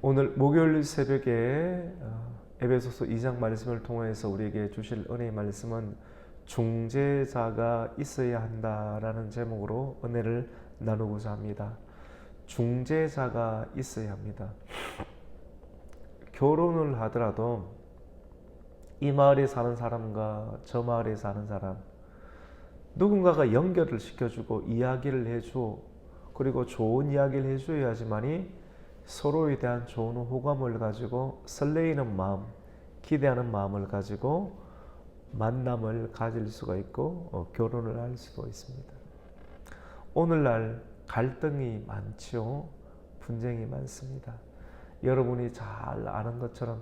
오늘 목요일 새벽에 에베소서 2장 말씀을 통해서 우리에게 주실 은혜의 말씀은 중재자가 있어야 한다라는 제목으로 은혜를 나누고자 합니다. 중재자가 있어야 합니다. 결혼을 하더라도 이 마을에 사는 사람과 저 마을에 사는 사람 누군가가 연결을 시켜주고 이야기를 해줘, 그리고 좋은 이야기를 해줘야지만이 서로에 대한 좋은 호감을 가지고 설레이는 마음, 기대하는 마음을 가지고 만남을 가질 수가 있고 결혼을 할 수도 있습니다. 오늘날 갈등이 많죠. 분쟁이 많습니다. 여러분이 잘 아는 것처럼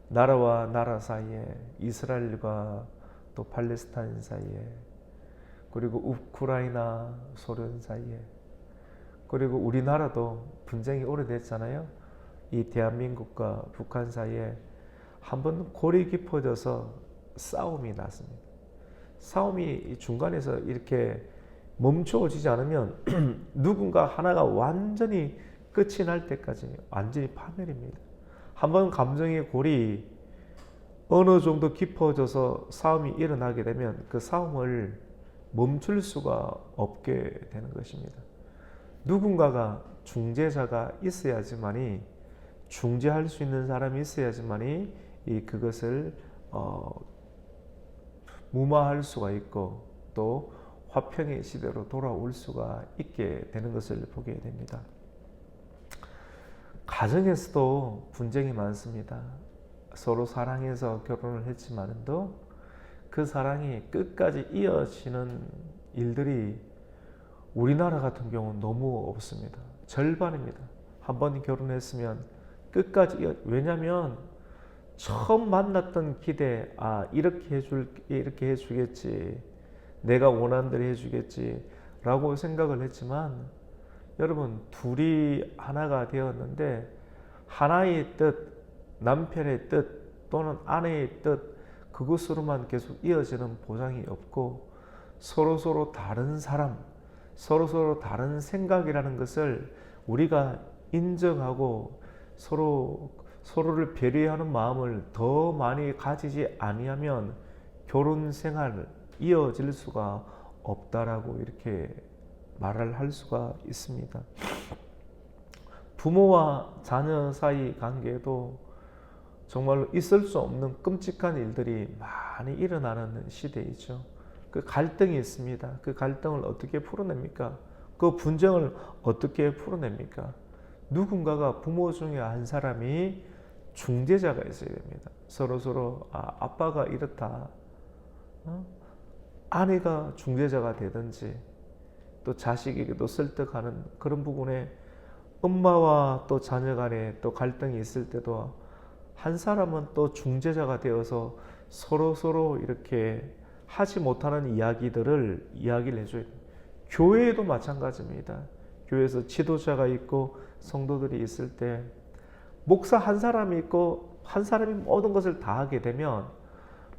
나라와 나라 사이에, 이스라엘과 또 팔레스타인 사이에, 그리고 우크라이나 소련 사이에, 그리고 우리나라도 분쟁이 오래됐잖아요. 이 대한민국과 북한 사이에 한번 골이 깊어져서 싸움이 났습니다. 싸움이 중간에서 이렇게 멈춰지지 않으면 누군가 하나가 완전히 끝이 날 때까지 완전히 파멸입니다. 한번 감정의 골이 어느 정도 깊어져서 싸움이 일어나게 되면 그 싸움을 멈출 수가 없게 되는 것입니다. 누군가가 중재자가 있어야지만이, 중재할 수 있는 사람이 있어야지만이 그것을 무마할 수가 있고 또 화평의 시대로 돌아올 수가 있게 되는 것을 보게 됩니다. 가정에서도 분쟁이 많습니다. 서로 사랑해서 결혼을 했지만도 그 사랑이 끝까지 이어지는 일들이 우리나라 같은 경우는 너무 없습니다. 절반입니다. 한번 결혼했으면 끝까지 왜냐하면 처음 만났던 기대, 이렇게 해주겠지, 내가 원하는 대로 해주겠지 라고 생각을 했지만, 여러분, 둘이 하나가 되었는데 하나의 뜻, 남편의 뜻 또는 아내의 뜻, 그것으로만 계속 이어지는 보장이 없고 서로 다른 사람, 서로 다른 생각이라는 것을 우리가 인정하고 서로를 배려하는 마음을 더 많이 가지지 아니하면 결혼 생활 이어질 수가 없다라고 이렇게 말을 할 수가 있습니다. 부모와 자녀 사이 관계도 정말로 있을 수 없는 끔찍한 일들이 많이 일어나는 시대이죠. 그 갈등이 있습니다. 그 갈등을 어떻게 풀어냅니까? 그 분쟁을 어떻게 풀어냅니까? 누군가가, 부모 중에 한 사람이 중재자가 있어야 됩니다. 서로 아빠가 이렇다, 아내가 중재자가 되든지, 또 자식에게도 설득하는 그런 부분에 엄마와 또 자녀 간에 또 갈등이 있을 때도 한 사람은 또 중재자가 되어서 서로 이렇게 하지 못하는 이야기를 해줘야 됩니다. 교회에도 마찬가지입니다. 교회에서 지도자가 있고 성도들이 있을 때 목사 한 사람이 있고 한 사람이 모든 것을 다 하게 되면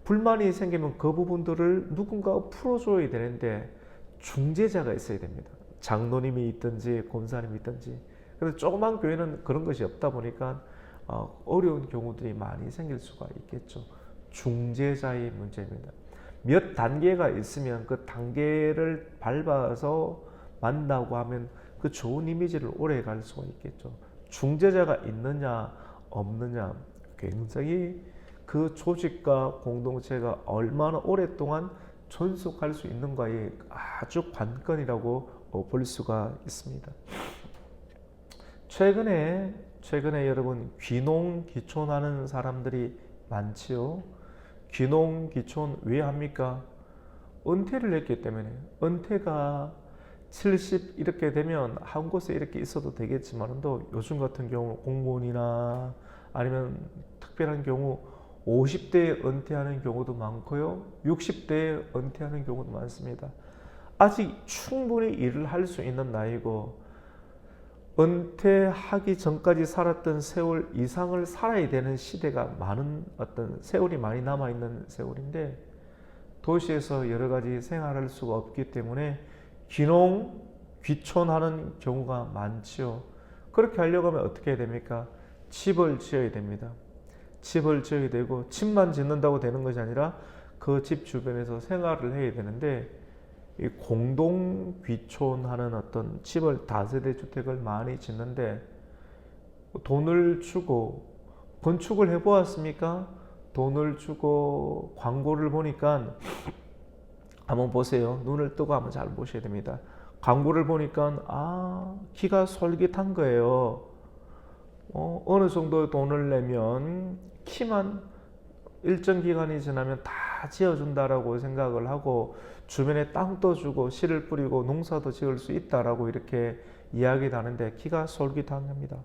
불만이 생기면 그 부분들을 누군가가 풀어줘야 되는데 중재자가 있어야 됩니다. 장로님이 있든지 권사님이 있든지. 그런데 조그만 교회는 그런 것이 없다 보니까 어려운 경우들이 많이 생길 수가 있겠죠. 중재자의 문제입니다. 몇 단계가 있으면 그 단계를 밟아서 만나고 하면 그 좋은 이미지를 오래 갈 수가 있겠죠. 중재자가 있느냐 없느냐, 굉장히 그 조직과 공동체가 얼마나 오랫동안 존속할 수 있는가의 아주 관건이라고 볼 수가 있습니다. 최근에 여러분 귀농귀촌하는 사람들이 많지요. 귀농귀촌 왜 합니까? 은퇴를 했기 때문에. 은퇴가 70 이렇게 되면 한 곳에 이렇게 있어도 되겠지만도 요즘 같은 경우 공무원이나 아니면 특별한 경우 50대에 은퇴하는 경우도 많고요. 60대에 은퇴하는 경우도 많습니다. 아직 충분히 일을 할 수 있는 나이고 은퇴하기 전까지 살았던 세월 이상을 살아야 되는 시대가 많은, 어떤 세월이 많이 남아있는 세월인데 도시에서 여러 가지 생활할 수가 없기 때문에 귀촌하는 경우가 많지요. 그렇게 하려고 하면 어떻게 해야 됩니까? 집을 지어야 됩니다. 집을 지어야 되고 집만 짓는다고 되는 것이 아니라 그 집 주변에서 생활을 해야 되는데 이 공동 귀촌하는 어떤 집을 다세대 주택을 많이 짓는데 돈을 주고 건축을 해보았습니까? 돈을 주고 광고를 보니까 한번 보세요. 눈을 뜨고 한번 잘 보셔야 됩니다. 광고를 보니까 기가 솔깃한 거예요. 어느 정도 돈을 내면 키만 일정 기간이 지나면 다 지어준다라고 생각을 하고 주변에 땅도 주고 씨를 뿌리고 농사도 지을 수 있다라고 이렇게 이야기를 하는데 기가 솔깃한 겁니다.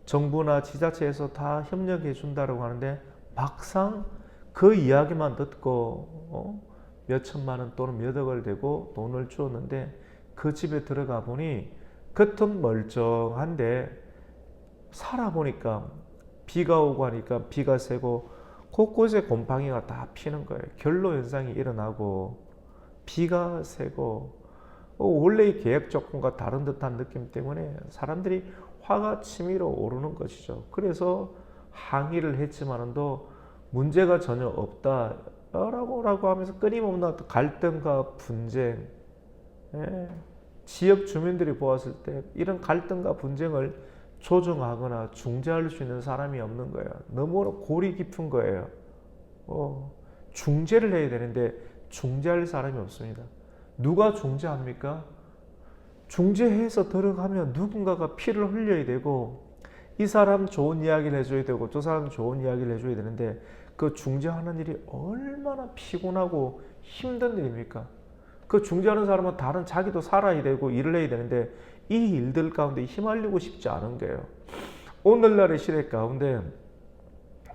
정부나 지자체에서 다 협력해 준다라고 하는데 막상 그 이야기만 듣고 몇 천만 원 또는 몇 억을 대고 돈을 주었는데 그 집에 들어가 보니 겉은 멀쩡한데 살아보니까 비가 오고 하니까 비가 새고 곳곳에 곰팡이가 다 피는 거예요. 결로 현상이 일어나고 비가 새고 원래의 계획 조건과 다른 듯한 느낌 때문에 사람들이 화가 치밀어 오르는 것이죠. 그래서 항의를 했지만도 문제가 전혀 없다라고 하면서 끊임없는 갈등과 분쟁, 지역 주민들이 보았을 때 이런 갈등과 분쟁을 조정하거나 중재할 수 있는 사람이 없는 거예요. 너무 골이 깊은 거예요. 중재를 해야 되는데 중재할 사람이 없습니다. 누가 중재합니까? 중재해서 들어가면 누군가가 피를 흘려야 되고 이 사람 좋은 이야기를 해줘야 되고 저 사람 좋은 이야기를 해줘야 되는데 그 중재하는 일이 얼마나 피곤하고 힘든 일입니까? 그 중재하는 사람은 다른 자기도 살아야 되고 일을 해야 되는데 이 일들 가운데 휘말리고 싶지 않은 거예요. 오늘날의 시대 가운데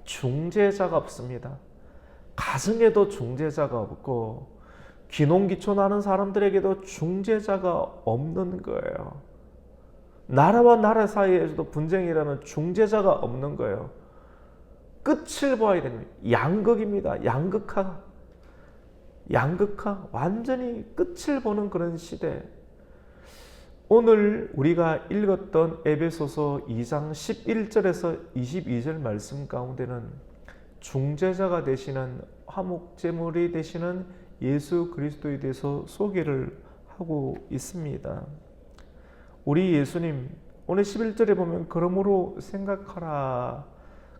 중재자가 없습니다. 가정에도 중재자가 없고 귀농귀촌하는 사람들에게도 중재자가 없는 거예요. 나라와 나라 사이에서도 분쟁이라는 중재자가 없는 거예요. 끝을 봐야 됩니다. 양극입니다. 양극화. 완전히 끝을 보는 그런 시대. 오늘 우리가 읽었던 에베소서 2장 11절에서 22절 말씀 가운데는 중재자가 되시는 화목제물이 되시는 예수 그리스도에 대해서 소개를 하고 있습니다. 우리 예수님 오늘 11절에 보면 그러므로 생각하라.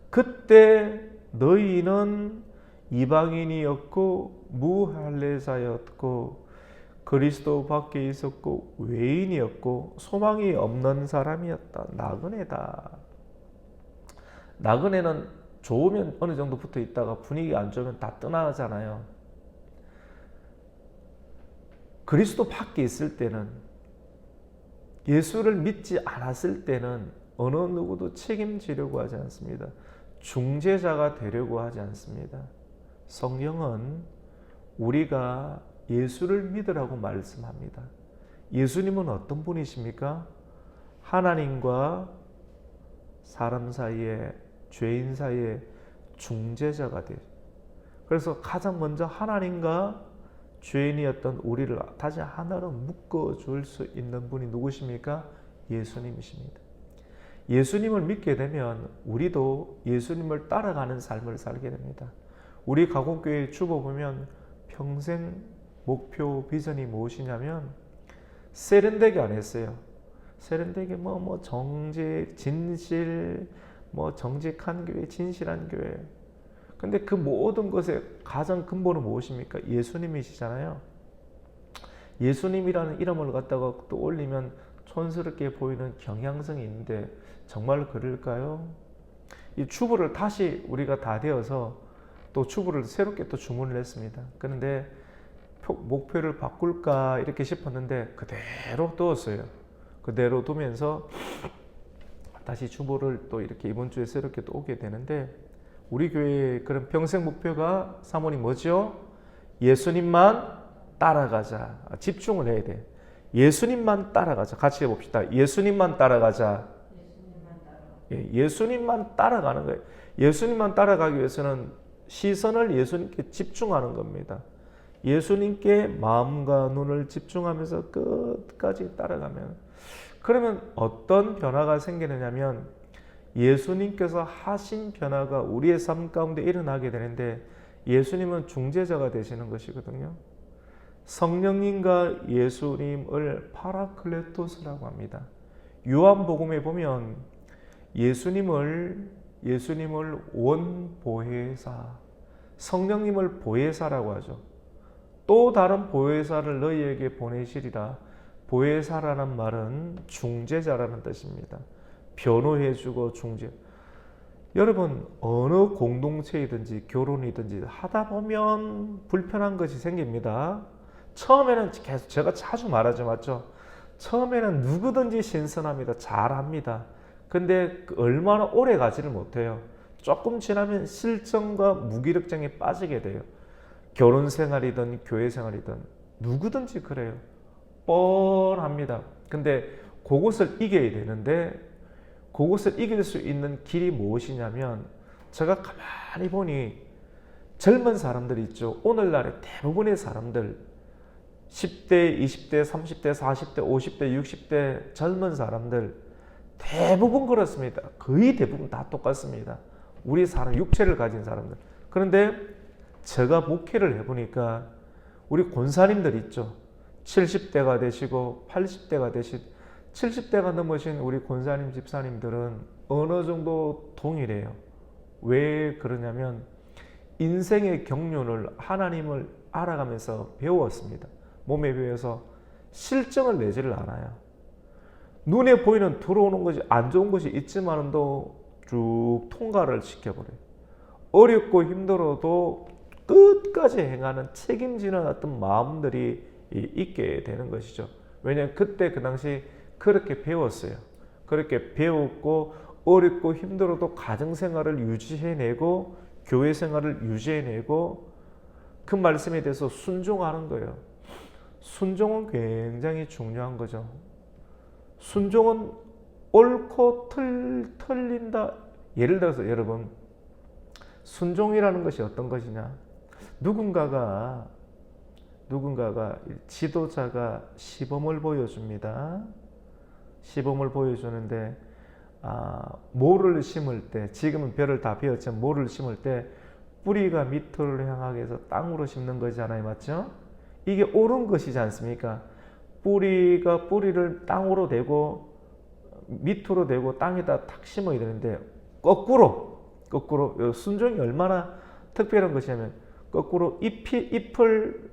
그때 너희는 이방인이었고 무할례자였고 그리스도 밖에 있었고 외인이었고 소망이 없는 사람이었다. 나그네다. 나그네는 좋으면 어느 정도 붙어 있다가 분위기 안 좋으면 다 떠나잖아요. 그리스도 밖에 있을 때는 예수를 믿지 않았을 때는 어느 누구도 책임지려고 하지 않습니다. 중재자가 되려고 하지 않습니다. 성경은 우리가 예수를 믿으라고 말씀합니다. 예수님은 어떤 분이십니까? 하나님과 사람 사이에 죄인 사이에 중재자가 돼요. 그래서 가장 먼저 하나님과 죄인이었던 우리를 다시 하나로 묶어줄 수 있는 분이 누구십니까? 예수님이십니다. 예수님을 믿게 되면 우리도 예수님을 따라가는 삶을 살게 됩니다. 우리 가곡교회 주보 보면 평생 목표 비전이 무엇이냐면 세련되게 안 했어요. 세련되게 정직, 진실, 정직한 교회, 진실한 교회. 근데 그 모든 것의 가장 근본은 무엇입니까? 예수님이시잖아요. 예수님이라는 이름을 갖다가 또 올리면 촌스럽게 보이는 경향성이 있는데 정말 그럴까요? 이 주보를 다시 우리가 다 되어서 또 주보를 새롭게 또 주문을 했습니다. 그런데 목표를 바꿀까 이렇게 싶었는데 그대로 두었어요. 그대로 두면서 다시 주보를 또 이렇게 이번 주에 새롭게 또 오게 되는데 우리 교회의 그런 평생 목표가 사모님 뭐죠? 예수님만 따라가자. 집중을 해야 돼. 예수님만 따라가자. 같이 해봅시다. 예수님만 따라가자. 예수님만 따라가는 거예요. 예수님만 따라가기 위해서는 시선을 예수님께 집중하는 겁니다. 예수님께 마음과 눈을 집중하면서 끝까지 따라가면 그러면 어떤 변화가 생기느냐면 예수님께서 하신 변화가 우리의 삶 가운데 일어나게 되는데 예수님은 중재자가 되시는 것이거든요. 성령님과 예수님을 파라클레토스라고 합니다. 요한복음에 보면 예수님을 원보혜사, 성령님을 보혜사라고 하죠. 또 다른 보혜사를 너희에게 보내시리라. 보혜사라는 말은 중재자라는 뜻입니다. 변호해주고 중재. 여러분 어느 공동체이든지 결혼이든지 하다 보면 불편한 것이 생깁니다. 처음에는 계속 제가 자주 말하죠, 맞죠? 처음에는 누구든지 신선합니다. 잘합니다. 근데 얼마나 오래 가지를 못해요. 조금 지나면 실정과 무기력증에 빠지게 돼요. 결혼 생활이든 교회 생활이든 누구든지 그래요. 뻔합니다. 근데 그것을 이겨야 되는데 그것을 이길 수 있는 길이 무엇이냐면 제가 가만히 보니 젊은 사람들 있죠. 오늘날의 대부분의 사람들 10대, 20대, 30대, 40대, 50대, 60대 젊은 사람들 대부분 그렇습니다. 거의 대부분 다 똑같습니다. 우리 사람, 육체를 가진 사람들. 그런데 제가 목회를 해보니까 우리 권사님들 있죠. 70대가 되시고 80대가 되신 70대가 넘으신 우리 권사님, 집사님들은 어느 정도 동일해요. 왜 그러냐면 인생의 경륜을 하나님을 알아가면서 배웠습니다. 몸에 배워서 실정을 내지를 않아요. 눈에 보이는 들어오는 것이 안 좋은 것이 있지만도 쭉 통과를 시켜버려요. 어렵고 힘들어도 끝까지 행하는 책임지는 어떤 마음들이 있게 되는 것이죠. 왜냐하면 그때 그 당시 그렇게 배웠어요. 그렇게 배웠고 어렵고 힘들어도 가정생활을 유지해내고 교회 생활을 유지해내고 그 말씀에 대해서 순종하는 거예요. 순종은 굉장히 중요한 거죠. 순종은 옳고 틀린다. 예를 들어서 여러분 순종이라는 것이 어떤 것이냐. 누군가가 지도자가 시범을 보여줍니다. 시범을 보여주는데 모를 심을 때 지금은 벼를 다 베었지만 모를 심을 때 뿌리가 밑으로 향하게 해서 땅으로 심는 거잖아요. 맞죠? 이게 옳은 것이지 않습니까? 뿌리가 뿌리를 땅으로 대고 밑으로 대고 땅에다 탁 심어야 되는데 거꾸로 순종이 얼마나 특별한 것이냐면 거꾸로 잎을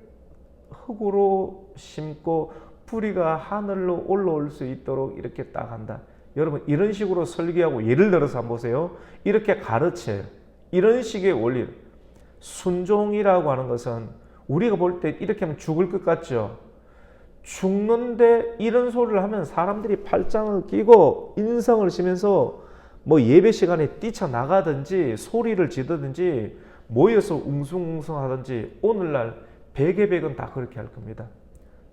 흙으로 심고 뿌리가 하늘로 올라올 수 있도록 이렇게 딱 한다. 여러분 이런 식으로 설계하고 예를 들어서 한번 보세요. 이렇게 가르쳐요. 이런 식의 원리. 순종이라고 하는 것은 우리가 볼 때 이렇게 하면 죽을 것 같죠. 죽는데 이런 소리를 하면 사람들이 팔짱을 끼고 인성을 쉬면서 뭐 예배 시간에 뛰쳐나가든지 소리를 지르든지 모여서 웅숭웅숭 하든지 오늘날 백의100은 다 그렇게 할 겁니다.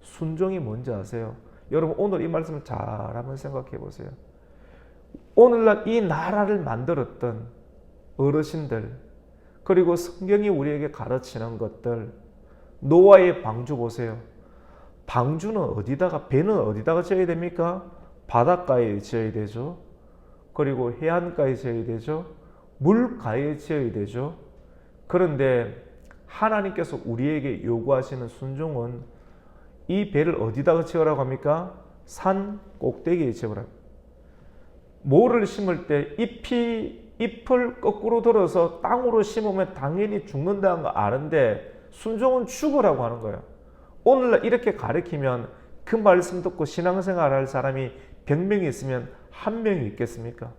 순종이 뭔지 아세요? 여러분 오늘 이 말씀을 잘 한번 생각해 보세요. 오늘날 이 나라를 만들었던 어르신들 그리고 성경이 우리에게 가르치는 것들 노아의 방주 보세요. 방주는 어디다가 배는 어디다가 지어야 됩니까? 바닷가에 지어야 되죠. 그리고 해안가에 지어야 되죠. 물가에 지어야 되죠. 그런데 하나님께서 우리에게 요구하시는 순종은 이 배를 어디다가 지으라고 합니까? 산 꼭대기에 지으라고. 모를 심을 때 잎을 거꾸로 들어서 땅으로 심으면 당연히 죽는다는 거 아는데 순종은 죽으라고 하는 거예요. 오늘날 이렇게 가르치면 그 말씀 듣고 신앙생활 할 사람이 100명이 있으면 1명이 있겠습니까?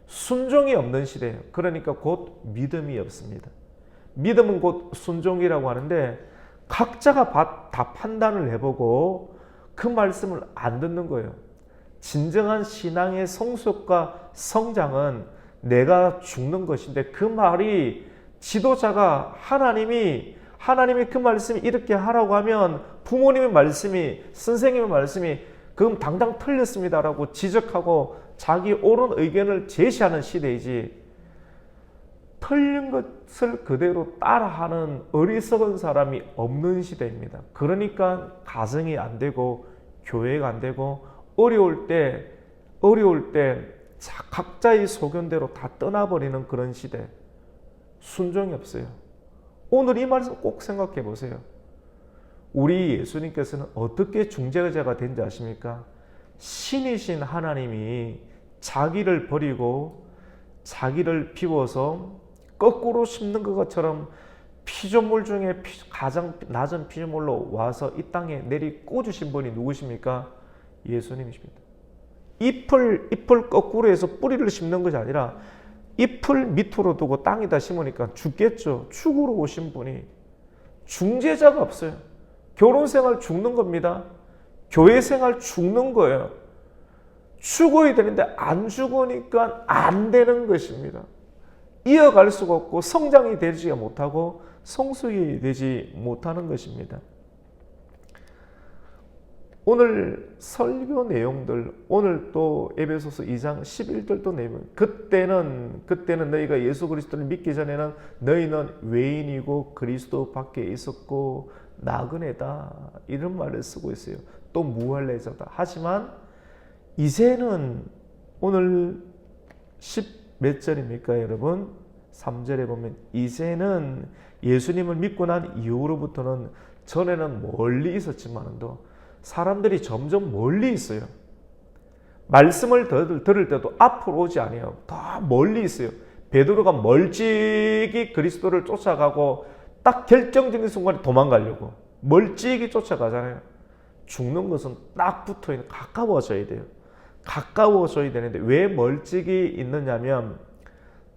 순종이 없는 시대예요. 그러니까 곧 믿음이 없습니다. 믿음은 곧 순종이라고 하는데 각자가 다 판단을 해보고 그 말씀을 안 듣는 거예요. 진정한 신앙의 성숙과 성장은 내가 죽는 것인데 그 말이 지도자가 하나님이 그 말씀이 이렇게 하라고 하면 부모님의 말씀이 선생님의 말씀이 그럼 당당 틀렸습니다라고 지적하고 자기 옳은 의견을 제시하는 시대이지 틀린 것을 그대로 따라하는 어리석은 사람이 없는 시대입니다. 그러니까 가정이 안 되고 교회가 안 되고 어려울 때 각자의 소견대로 다 떠나버리는 그런 시대. 순종이 없어요. 오늘 이 말씀 꼭 생각해 보세요. 우리 예수님께서는 어떻게 중재자가 된지 아십니까? 신이신 하나님이 자기를 버리고 자기를 비워서 거꾸로 심는 것처럼 피조물 중에 가장 낮은 피조물로 와서 이 땅에 내리 꽂으신 분이 누구십니까? 예수님이십니다. 잎을 거꾸로 해서 뿌리를 심는 것이 아니라 잎을 밑으로 두고 땅에다 심으니까 죽겠죠. 죽으러 오신 분이. 중재자가 없어요. 결혼생활 죽는 겁니다. 교회생활 죽는 거예요. 죽어야 되는데 안 죽으니까 안 되는 것입니다. 이어갈 수가 없고 성장이 되지 못하고 성숙이 되지 못하는 것입니다. 오늘 설교 내용들, 오늘 또 에베소서 2장 11절도 내용, 그때는 너희가 예수 그리스도를 믿기 전에는 너희는 외인이고 그리스도 밖에 있었고 나그네다, 이런 말을 쓰고 있어요. 또 무할례자다. 하지만 이제는, 오늘 10 몇 절입니까 여러분? 3절에 보면 이제는 예수님을 믿고 난 이후로부터는, 전에는 멀리 있었지만도 사람들이 점점 멀리 있어요. 말씀을 들을 때도 앞으로 오지 않아요. 더 멀리 있어요. 베드로가 멀찍이 그리스도를 쫓아가고 딱 결정적인 순간에 도망가려고 멀찍이 쫓아가잖아요. 죽는 것은 딱 붙어있는, 가까워져야 돼요. 가까워져야 되는데 왜 멀찍이 있느냐면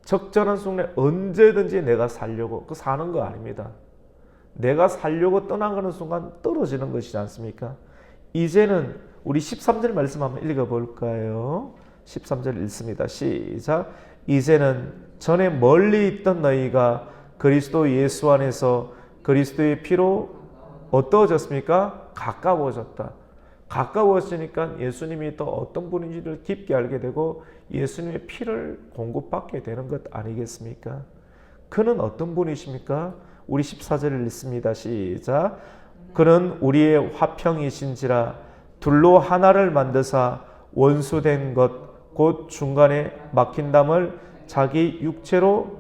적절한 순간에 언제든지 내가 살려고, 그 사는 거 아닙니다. 내가 살려고 떠나가는 순간 떨어지는 것이지 않습니까? 이제는 우리 13절 말씀 한번 읽어볼까요? 13절 읽습니다. 시작. 이제는 전에 멀리 있던 너희가 그리스도 예수 안에서 그리스도의 피로 어떠해졌습니까? 가까워졌다. 가까워지니까 예수님이 또 어떤 분인지를 깊게 알게 되고 예수님의 피를 공급받게 되는 것 아니겠습니까? 그는 어떤 분이십니까? 우리 14절을 읽습니다. 시작. 그는 우리의 화평이신지라 둘로 하나를 만드사 원수된 것 곧 중간에 막힌 담을 자기 육체로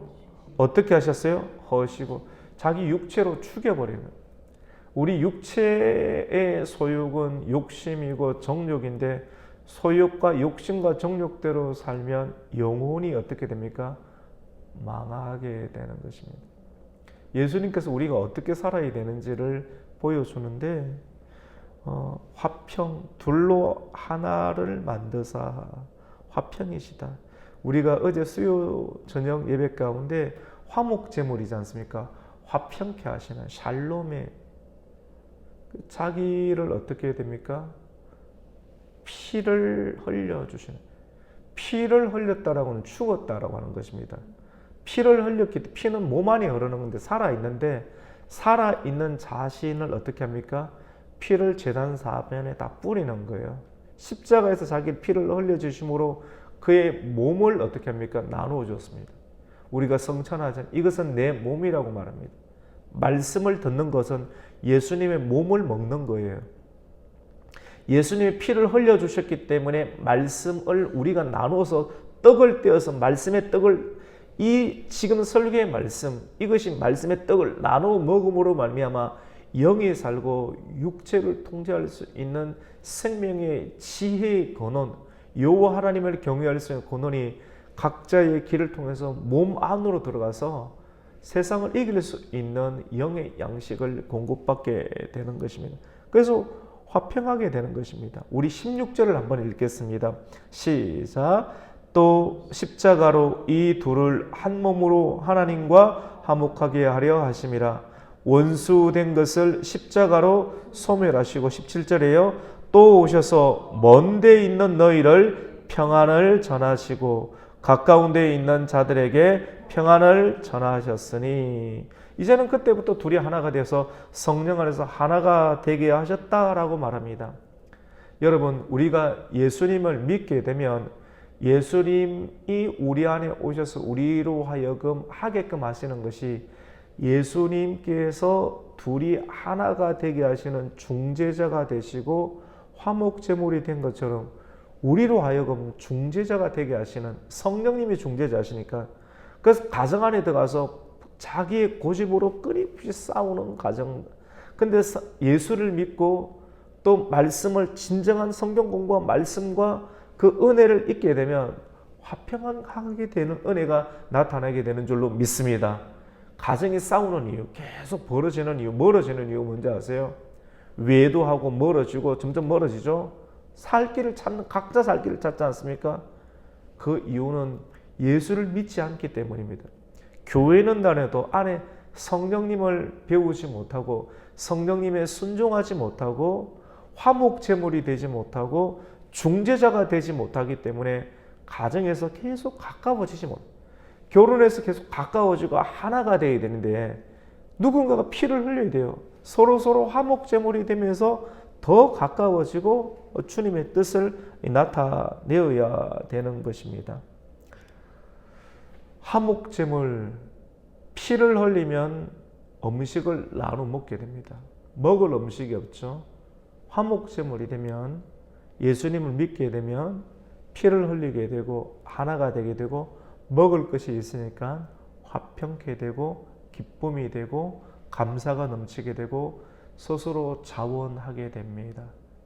어떻게 하셨어요? 허시고 자기 육체로 죽여버리는. 우리 육체의 소욕은 욕심이고 정욕인데 소욕과 욕심과 정욕대로 살면 영혼이 어떻게 됩니까? 망하게 되는 것입니다. 예수님께서 우리가 어떻게 살아야 되는지를 보여주는데 화평, 둘로 하나를 만드사 화평이시다. 우리가 어제 수요 저녁 예배 가운데 화목제물이지 않습니까? 화평케 하시는 샬롬의, 자기를 어떻게 해야 됩니까? 피를 흘려주시는. 피를 흘렸다라고는 죽었다라고 하는 것입니다. 피를 흘렸기 때문에, 피는 몸 안에 흐르는 건데 살아있는데, 살아있는 자신을 어떻게 합니까? 피를 제단 사변에 다 뿌리는 거예요. 십자가에서 자기 피를 흘려주심으로 그의 몸을 어떻게 합니까? 나누어 줬습니다. 우리가 성천하자, 이것은 내 몸이라고 말합니다. 말씀을 듣는 것은 예수님의 몸을 먹는 거예요. 예수님의 피를 흘려주셨기 때문에 말씀을 우리가 나눠서 떡을 떼어서 말씀의 떡을, 이 지금 설교의 말씀, 이것이 말씀의 떡을 나누어 먹음으로 말미암아 영이 살고 육체를 통제할 수 있는 생명의 지혜의 근원, 여호와 하나님을 경외할 수 있는 근원이 각자의 길을 통해서 몸 안으로 들어가서 세상을 이길 수 있는 영의 양식을 공급받게 되는 것입니다. 그래서 화평하게 되는 것입니다. 우리 16절을 한번 읽겠습니다. 시작. 또 십자가로 이 둘을 한 몸으로 하나님과 화목하게 하려 하심이라. 원수된 것을 십자가로 소멸하시고, 17절에요. 또 오셔서 먼 데 있는 너희를 평안을 전하시고 가까운 데 있는 자들에게 평안을 전하셨으니. 이제는 그때부터 둘이 하나가 되어서 성령 안에서 하나가 되게 하셨다라고 말합니다. 여러분, 우리가 예수님을 믿게 되면 예수님이 우리 안에 오셔서 우리로 하여금 하게끔 하시는 것이, 예수님께서 둘이 하나가 되게 하시는 중재자가 되시고 화목제물이 된 것처럼 우리로 하여금 중재자가 되게 하시는, 성령님이 중재자시니까, 그래서 가정 안에 들어가서 자기의 고집으로 끊임없이 싸우는 가정. 근데 예수를 믿고 또 말씀을, 진정한 성경 공부와 말씀과 그 은혜를 잊게 되면 화평하게 되는 은혜가 나타나게 되는 줄로 믿습니다. 가정이 싸우는 이유, 계속 벌어지는 이유, 멀어지는 이유 뭔지 아세요? 외도하고 멀어지고 점점 멀어지죠. 살 길을 찾는, 각자 살 길을 찾지 않습니까? 그 이유는 예수를 믿지 않기 때문입니다. 교회는 다녀도 안에 성령님을 배우지 못하고 성령님에 순종하지 못하고 화목제물이 되지 못하고 중재자가 되지 못하기 때문에 가정에서 계속 가까워지지 못, 결혼해서 계속 가까워지고 하나가 되어야 되는데 누군가가 피를 흘려야 돼요. 서로 화목제물이 되면서 더 가까워지고 주님의 뜻을 나타내어야 되는 것입니다. 화목제물, 피를 흘리면 음식을 나눠 먹게 됩니다. 먹을 음식이 없죠. 화목제물이 되면, 예수님을 믿게 되면 피를 흘리게 되고 하나가 되게 되고 먹을 것이 있으니까 화평케 되고 기쁨이 되고 감사가 넘치게 되고 스스로 자원하게 됩니다.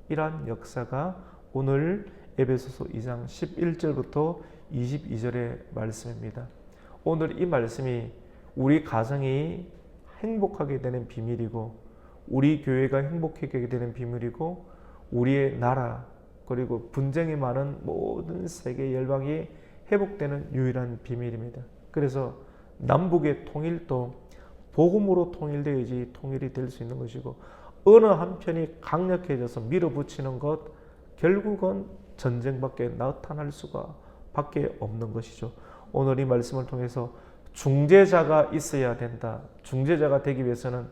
이러한 역사가 오늘 에베소서 2장 11절부터 22절의 말씀입니다. 오늘 이 말씀이 우리 가정이 행복하게 되는 비밀이고, 우리 교회가 행복하게 되는 비밀이고, 우리의 나라 그리고 분쟁이 많은 모든 세계 열방이 회복되는 유일한 비밀입니다. 그래서 남북의 통일도 복음으로 통일되어야지 통일이 될 수 있는 것이고, 어느 한편이 강력해져서 밀어붙이는 것, 결국은 전쟁밖에 나타날 수가 밖에 없는 것이죠. 오늘 이 말씀을 통해서 중재자가 있어야 된다. 중재자가 되기 위해서는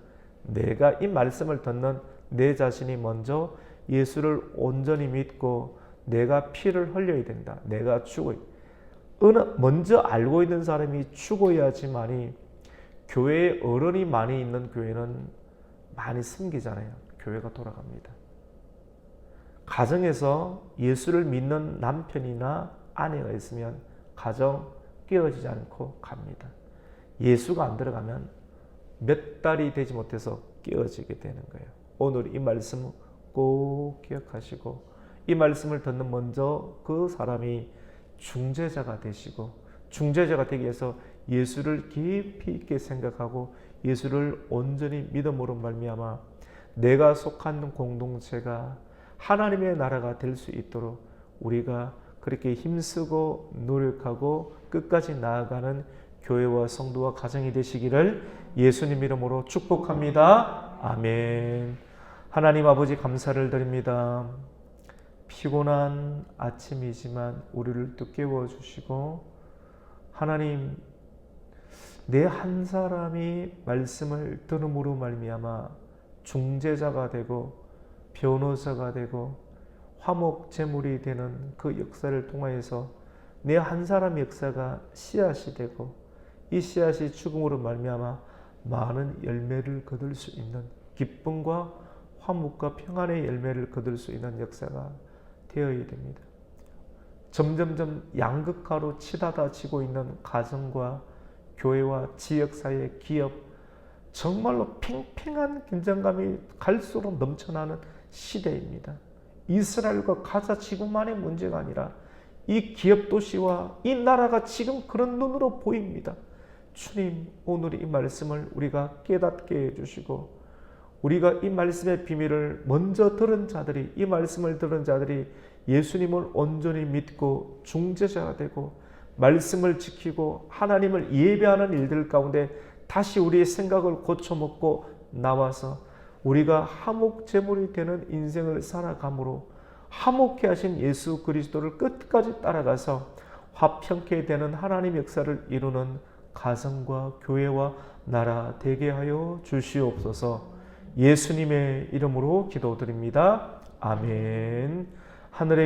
내가 이 말씀을 듣는 내 자신이 먼저 예수를 온전히 믿고 내가 피를 흘려야 된다. 내가 죽어야, 먼저 알고 있는 사람이 죽어야지만이, 교회에 어른이 많이 있는 교회는 많이 숨기잖아요. 교회가 돌아갑니다. 가정에서 예수를 믿는 남편이나 아내가 있으면 가정 깨어지지 않고 갑니다. 예수가 안 들어가면 몇 달이 되지 못해서 깨어지게 되는 거예요. 오늘 이 말씀 꼭 기억하시고, 이 말씀을 듣는 먼저 그 사람이 중재자가 되시고, 중재자가 되기 위해서 예수를 깊이 있게 생각하고 예수를 온전히 믿음으로 말미암아 내가 속한 공동체가 하나님의 나라가 될 수 있도록 우리가 그렇게 힘쓰고 노력하고 끝까지 나아가는 교회와 성도와 가정이 되시기를 예수님 이름으로 축복합니다. 아멘. 하나님 아버지, 감사를 드립니다. 피곤한 아침이지만 우리를 또 깨워주시고, 하나님, 내 한 사람이 말씀을 들음으로 말미암아 중재자가 되고 변호사가 되고 화목제물이 되는 그 역사를 통하여서 내 한 사람의 역사가 씨앗이 되고, 이 씨앗이 죽음으로 말미암아 많은 열매를 거둘 수 있는, 기쁨과 화목과 평안의 열매를 거둘 수 있는 역사가 되어야 됩니다. 점점점 양극화로 치닫아지고 있는 가정과 교회와 지역사회, 기업, 정말로 팽팽한 긴장감이 갈수록 넘쳐나는 시대입니다. 이스라엘과 가자 지구만의 문제가 아니라 이 기업 도시와 이 나라가 지금 그런 눈으로 보입니다. 주님, 오늘 이 말씀을 우리가 깨닫게 해주시고, 우리가 이 말씀의 비밀을 먼저 들은 자들이, 이 말씀을 들은 자들이 예수님을 온전히 믿고 중재자가 되고 말씀을 지키고 하나님을 예배하는 일들 가운데 다시 우리의 생각을 고쳐먹고 나와서 우리가 화목제물이 되는 인생을 살아감으로 화목케 하신 예수 그리스도를 끝까지 따라가서 화평케 되는 하나님의 역사를 이루는 가정과 교회와 나라 되게 하여 주시옵소서. 예수님의 이름으로 기도드립니다. 아멘. 하늘의